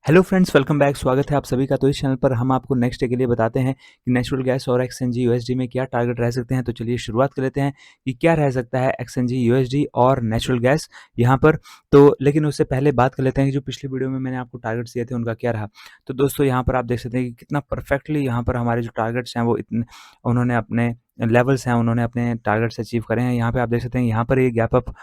Hello friends, welcome back. स्वागत है आप सभी का। तो इस चैनल पर हम आपको नेक्स्ट डे के लिए बताते हैं कि नेचुरल गैस और एक्सएनजी यूएसडी में क्या टारगेट रह सकते हैं। तो चलिए शुरुआत कर लेते हैं कि क्या रह सकता है एक्सएनजी यूएसडी और नेचुरल गैस यहाँ पर। तो लेकिन उससे पहले बात कर लेते हैं कि जो पिछली वीडियो में मैंने आपको टारगेट्स दिए थे उनका क्या रहा। तो दोस्तों यहाँ पर आप देख सकते हैं कि कितना परफेक्टली यहाँ पर हमारे जो टारगेट्स हैं वो इतने उन्होंने अपने लेवल्स हैं, उन्होंने अपने टारगेट्स अचीव करे हैं। यहाँ पे आप देख सकते हैं यहाँ पर ये गैप अप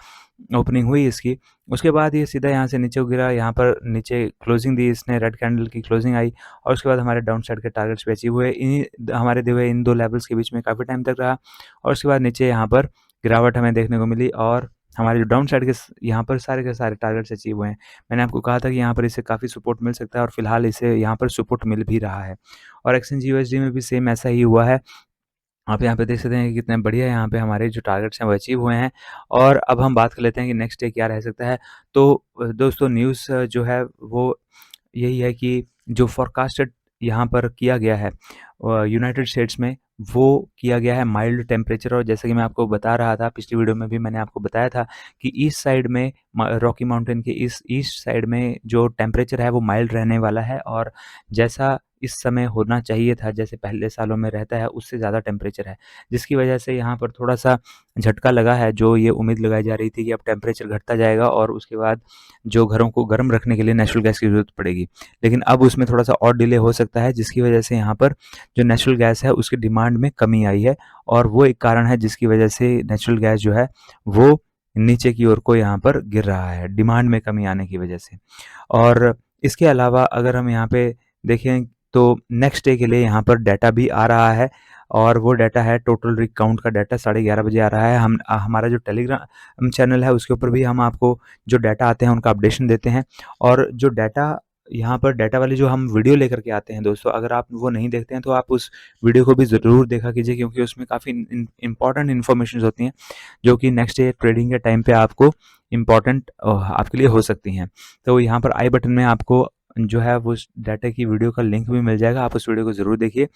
ओपनिंग हुई इसकी, उसके बाद ये सीधा यहाँ से नीचे गिरा, यहाँ पर नीचे क्लोजिंग दी इसने, रेड कैंडल की क्लोजिंग आई और उसके बाद हमारे डाउन साइड के टारगेट्स भी अचीव हुए। इन्हीं हमारे दिए हुए इन दो लेवल्स के बीच में काफ़ी टाइम तक रहा और उसके बाद नीचे यहाँ पर गिरावट हमें देखने को मिली और हमारे जो डाउन साइड के यहाँ पर सारे के सारे टारगेट्स अचीव हुए हैं। मैंने आपको कहा था कि यहाँ पर इसे काफ़ी सपोर्ट मिल सकता है और फिलहाल इसे यहाँ पर सपोर्ट मिल भी रहा है। और एक्सचेंज यूएसडी में भी सेम ऐसा ही हुआ है। आप यहाँ पे देख सकते हैं कि कितने बढ़िया यहाँ पे हमारे जो टारगेट्स हैं वो अचीव हुए हैं। और अब हम बात कर लेते हैं कि नेक्स्ट डे क्या रह सकता है। तो दोस्तों न्यूज़ जो है वो यही है कि जो फ़ॉरकास्टेड यहाँ पर किया गया है यूनाइटेड स्टेट्स में, वो किया गया है माइल्ड टेम्परेचर। और जैसे कि मैं आपको बता रहा था पिछली वीडियो में भी मैंने आपको बताया था कि ईस्ट साइड में रॉकी माउंटेन के इस ईस्ट साइड में जो टेम्परेचर है वो माइल्ड रहने वाला है और जैसा इस समय होना चाहिए था, जैसे पहले सालों में रहता है, उससे ज़्यादा टेम्परेचर है, जिसकी वजह से यहाँ पर थोड़ा-सा झटका लगा है। जो ये उम्मीद लगाई जा रही थी कि अब टेम्परेचर घटता जाएगा और उसके बाद जो घरों को गर्म रखने के लिए नेचुरल गैस की ज़रूरत पड़ेगी, लेकिन अब उसमें थोड़ा-सा और डिले हो सकता है, जिसकी वजह से यहाँ पर जो नेचुरल गैस है उसकी डिमांड में कमी आई है और वो एक कारण है जिसकी वजह से नेचुरल गैस जो है वो नीचे की ओर को यहाँ पर गिर रहा है, डिमांड में कमी आने की वजह से। और इसके अलावा अगर हम यहाँ पे देखें तो नेक्स्ट डे के लिए यहाँ पर डाटा भी आ रहा है और वो डाटा है टोटल रिग काउंट का डाटा 11:30 बजे आ रहा है। हमारा जो टेलीग्राम चैनल है उसके ऊपर भी हम आपको जो डाटा आते हैं उनका अपडेशन देते हैं। और जो डाटा यहाँ पर डाटा वाली जो हम वीडियो लेकर के आते हैं दोस्तों, अगर आप वो नहीं देखते हैं तो आप उस वीडियो को भी ज़रूर देखा कीजिए, क्योंकि उसमें काफ़ी इंपॉर्टेंट इन्फॉर्मेशन होती हैं जो कि नेक्स्ट डे ट्रेडिंग के टाइम पे आपको इम्पॉर्टेंट आपके लिए हो सकती हैं। तो यहाँ पर आई बटन में आपको जो है वो उस डाटा की वीडियो का लिंक भी मिल जाएगा, आप उस वीडियो को ज़रूर देखिए।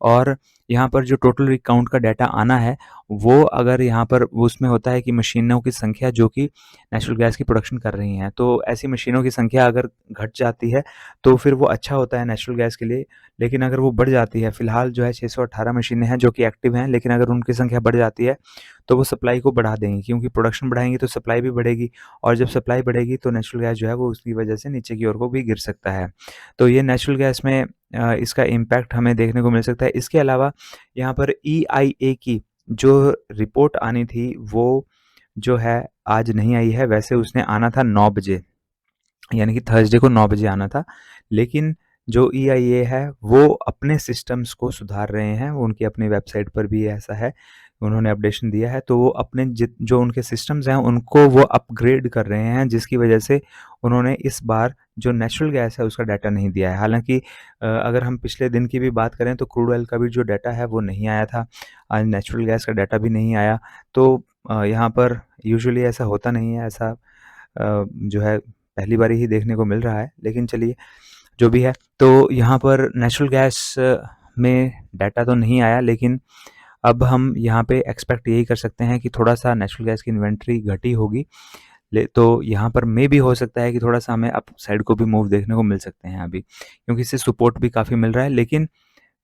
और यहाँ पर जो टोटल रिग काउंट का डाटा आना है वो अगर यहाँ पर उसमें होता है कि मशीनों की संख्या जो कि नेचुरल गैस की प्रोडक्शन कर रही हैं, तो ऐसी मशीनों की संख्या अगर घट जाती है तो फिर वो अच्छा होता है नेचुरल गैस के लिए। लेकिन अगर वो बढ़ जाती है, फिलहाल जो है 618 मशीनें हैं जो कि एक्टिव हैं, लेकिन अगर उनकी संख्या बढ़ जाती है तो वो सप्लाई को बढ़ा देंगी, क्योंकि प्रोडक्शन बढ़ाएंगी तो सप्लाई भी बढ़ेगी और जब सप्लाई बढ़ेगी तो नेचुरल गैस जो है वो उसकी वजह से नीचे की ओर को भी गिर सकता है। तो ये नेचुरल गैस में इसका इम्पैक्ट हमें देखने को मिल सकता है। इसके अलावा यहाँ पर EIA की जो रिपोर्ट आनी थी वो जो है आज नहीं आई है। वैसे उसने आना था 9 बजे, यानी कि थर्सडे को 9 बजे आना था, लेकिन जो EIA है वो अपने सिस्टम्स को सुधार रहे हैं। उनकी अपनी वेबसाइट पर भी ऐसा है, उन्होंने अपडेशन दिया है। तो वो अपने जो उनके सिस्टम्स हैं उनको वो अपग्रेड कर रहे हैं, जिसकी वजह से उन्होंने इस बार जो नेचुरल गैस है उसका डाटा नहीं दिया है। हालांकि अगर हम पिछले दिन की भी बात करें तो क्रूड ऑयल का भी जो डाटा है वो नहीं आया था, आज नेचुरल गैस का डाटा भी नहीं आया। तो यहाँ पर यूजुअली ऐसा होता नहीं है, ऐसा जो है पहली बार ही देखने को मिल रहा है। लेकिन चलिए जो भी है, तो यहाँ पर नेचुरल गैस में डाटा तो नहीं आया, लेकिन अब हम यहाँ पे एक्सपेक्ट यही कर सकते हैं कि थोड़ा-सा नेचुरल गैस की इन्वेंटरी घटी होगी। ले तो यहाँ पर मे भी हो सकता है कि थोड़ा-सा हमें अप साइड को भी मूव देखने को मिल सकते हैं अभी, क्योंकि इससे सपोर्ट भी काफ़ी मिल रहा है। लेकिन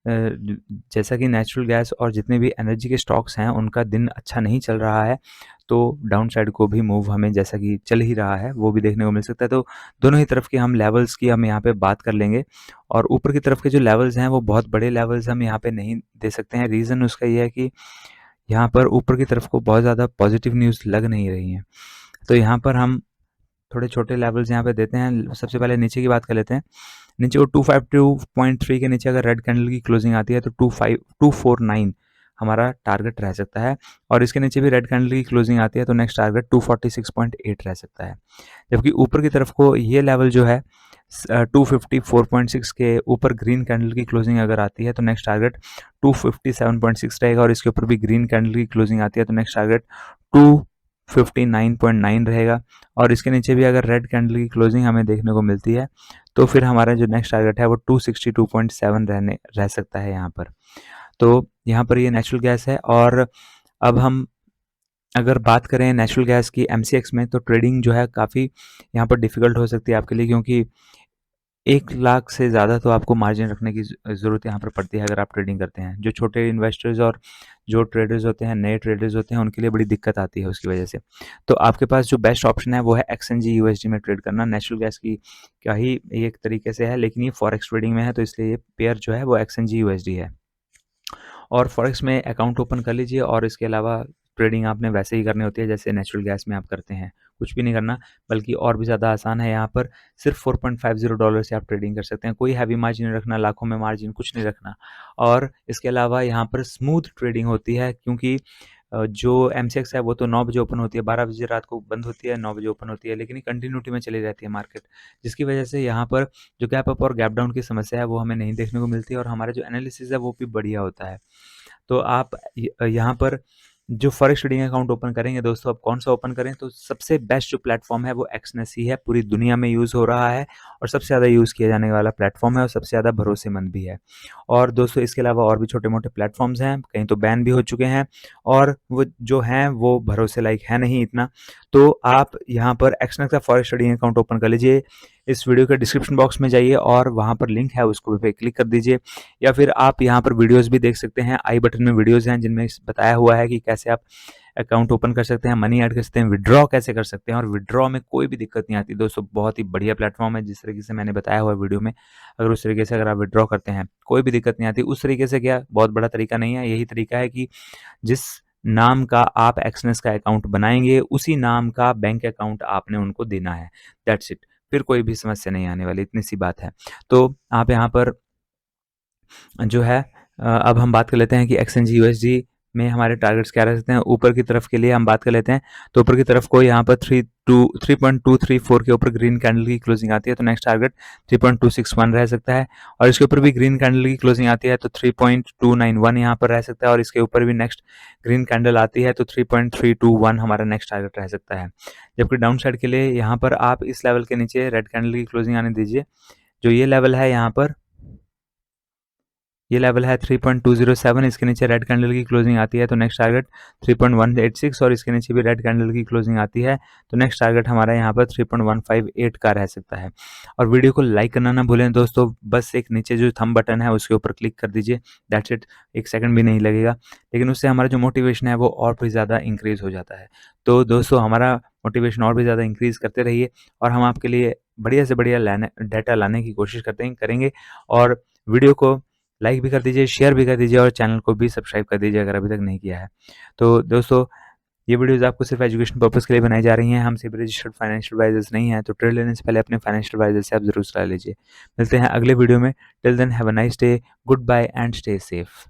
जैसा कि नेचुरल गैस और जितने भी एनर्जी के स्टॉक्स हैं उनका दिन अच्छा नहीं चल रहा है, तो डाउन साइड को भी मूव हमें जैसा कि चल ही रहा है वो भी देखने को मिल सकता है। तो दोनों ही तरफ के हम लेवल्स की हम यहाँ पे बात कर लेंगे। और ऊपर की तरफ के जो लेवल्स हैं वो बहुत बड़े लेवल्स हम यहाँ पे नहीं दे सकते हैं। रीज़न उसका ये है कि यहाँ पर ऊपर की तरफ को बहुत ज़्यादा पॉजिटिव न्यूज़ लग नहीं रही हैं। तो यहाँ पर हम थोड़े छोटे लेवल्स यहाँ पे देते हैं। सबसे पहले नीचे की बात कर लेते हैं। नीचे को 252.3 के नीचे अगर रेड कैंडल की क्लोजिंग आती है तो 249 हमारा टारगेट रह सकता है। और इसके नीचे भी रेड कैंडल की क्लोजिंग आती है तो नेक्स्ट टारगेट 246.8 रह सकता है। जबकि ऊपर की तरफ को ये लेवल जो है 254.6 के ऊपर ग्रीन कैंडल की क्लोजिंग अगर आती है तो नेक्स्ट टारगेट 257.6 रहेगा। और इसके ऊपर भी ग्रीन कैंडल की क्लोजिंग आती है तो नेक्स्ट टारगेट 259.9 रहेगा। और इसके नीचे भी अगर रेड कैंडल की क्लोजिंग हमें देखने को मिलती है तो फिर हमारा जो नेक्स्ट टारगेट है वो 262.7 रह सकता है यहाँ पर। तो यहाँ पर ये नेचुरल गैस है। और अब हम अगर बात करें नेचुरल गैस की MCX में, तो ट्रेडिंग जो है काफ़ी यहाँ पर डिफ़िकल्ट हो सकती है आपके लिए, क्योंकि 1 लाख से ज़्यादा तो आपको मार्जिन रखने की ज़रूरत यहाँ पर पड़ती है अगर आप ट्रेडिंग करते हैं। जो छोटे इन्वेस्टर्स और जो ट्रेडर्स होते हैं, नए ट्रेडर्स होते हैं, उनके लिए बड़ी दिक्कत आती है उसकी वजह से। तो आपके पास जो बेस्ट ऑप्शन है वो है एक्सएनजी यूएसडी में ट्रेड करना। नेचुरल गैस की क्या ही एक तरीके से है, लेकिन ये फॉरेक्स ट्रेडिंग में है, तो इसलिए ये पेयर जो है वो एक्सएनजी यूएसडी है। और फॉरेक्स में अकाउंट ओपन कर लीजिए और इसके अलावा ट्रेडिंग आपने वैसे ही करनी होती है जैसे नेचुरल गैस में आप करते हैं। कुछ भी नहीं करना, बल्कि और भी ज़्यादा आसान है। यहाँ पर सिर्फ $4.50 से आप ट्रेडिंग कर सकते हैं। कोई हैवी मार्जिन नहीं रखना, लाखों में मार्जिन कुछ नहीं रखना। और इसके अलावा यहाँ पर स्मूथ ट्रेडिंग होती है, क्योंकि जो एमसीएक्स है वो तो 9 बजे ओपन होती है, 12 बजे रात को बंद होती है, 9 बजे ओपन होती है, लेकिन ये कंटिन्यूटी में चली रहती है मार्केट, जिसकी वजह से यहाँ पर जो गैप अप और गैप डाउन की समस्या है वो हमें नहीं देखने को मिलती है, और हमारा जो एनालिसिस है वो भी बढ़िया होता है। तो आप यहाँ पर जो फॉरेक्स ट्रेडिंग अकाउंट ओपन करेंगे दोस्तों, आप कौन सा ओपन करें, तो सबसे बेस्ट जो प्लेटफॉर्म है वो एक्सनेस ही है। पूरी दुनिया में यूज़ हो रहा है और सबसे ज़्यादा यूज़ किया जाने वाला प्लेटफॉर्म है और सबसे ज़्यादा भरोसेमंद भी है। और दोस्तों इसके अलावा और भी छोटे मोटे प्लेटफॉर्म्स हैं, कहीं तो बैन भी हो चुके हैं, और वो जो हैं वो भरोसे लायक है नहीं इतना। तो आप यहाँ पर एक्सनेस का फॉरेक्स ट्रेडिंग अकाउंट ओपन कर लीजिए। इस वीडियो के डिस्क्रिप्शन बॉक्स में जाइए और वहाँ पर लिंक है, उसको पे क्लिक कर दीजिए, या फिर आप यहाँ पर वीडियोस भी देख सकते हैं। आई बटन में वीडियोस हैं जिनमें बताया हुआ है कि कैसे आप अकाउंट ओपन कर सकते हैं, मनी ऐड कर सकते हैं, विड्रॉ कैसे कर सकते हैं, और विड्रॉ में कोई भी दिक्कत नहीं आती दोस्तों। बहुत ही बढ़िया प्लेटफॉर्म है, जिस तरीके से मैंने बताया हुआ है वीडियो में। अगर उस तरीके से अगर आप विड्रॉ करते हैं कोई भी दिक्कत नहीं आती। उस तरीके से क्या बहुत बड़ा तरीका नहीं है, यही तरीका है कि जिस नाम का आप एक्सनेस का अकाउंट बनाएंगे उसी नाम का बैंक अकाउंट आपने उनको देना है। That's it. फिर कोई भी समस्या नहीं आने वाली, इतनी सी बात है। तो आप यहाँ पर जो है अब हम बात कर लेते हैं कि एक्सचेंज यूएसडी में हमारे टारगेट्स क्या रह सकते हैं। ऊपर की तरफ के लिए हम बात कर लेते हैं, तो ऊपर की तरफ को यहाँ पर 3.234 के ऊपर ग्रीन कैंडल की क्लोजिंग आती है, तो नेक्स्ट टारगेट 3.261 रह सकता है। और इसके ऊपर भी ग्रीन कैंडल की क्लोजिंग आती है तो 3.291 यहाँ पर रह सकता है, और इसके ऊपर भी नेक्स्ट ग्रीन कैंडल आती है तो 3.321 हमारा नेक्स्ट टारगेट रह सकता है। जबकि डाउन साइड के लिए यहाँ पर आप इस लेवल के नीचे रेड कैंडल की क्लोजिंग आने दीजिए। जो ये लेवल है यहाँ पर, ये लेवल है 3.207, इसके नीचे रेड कैंडल की क्लोजिंग आती है तो नेक्स्ट टारगेट 3.186, और इसके नीचे भी रेड कैंडल की क्लोजिंग आती है तो नेक्स्ट टारगेट हमारा यहाँ पर 3.158 का रह सकता है। और वीडियो को लाइक करना ना भूलें दोस्तों, बस एक नीचे जो थंब बटन है उसके ऊपर क्लिक कर दीजिए, दैट्स इट। 1 सेकंड भी नहीं लगेगा, लेकिन उससे हमारा जो मोटिवेशन है वो और भी ज़्यादा इंक्रीज़ हो जाता है। तो दोस्तों हमारा मोटिवेशन और भी ज़्यादा इंक्रीज़ करते रहिए, और हम आपके लिए बढ़िया से बढ़िया डाटा लाने की कोशिश करेंगे। और वीडियो को लाइक भी कर दीजिए, शेयर भी कर दीजिए, और चैनल को भी सब्सक्राइब कर दीजिए अगर अभी तक नहीं किया है। तो दोस्तों ये वीडियोज़ आपको सिर्फ एजुकेशन पर्पज़ के लिए बनाई जा रही हैं। हम सिर्फ रजिस्टर्ड फाइनेंशियल एडवाइजर्स नहीं हैं, तो ट्रेड लेने से पहले अपने फाइनेंशियल एडवाइजर से आप ज़रूर सलाह लीजिए। मिलते हैं अगले वीडियो में। Till then have a nice day, goodbye and stay safe.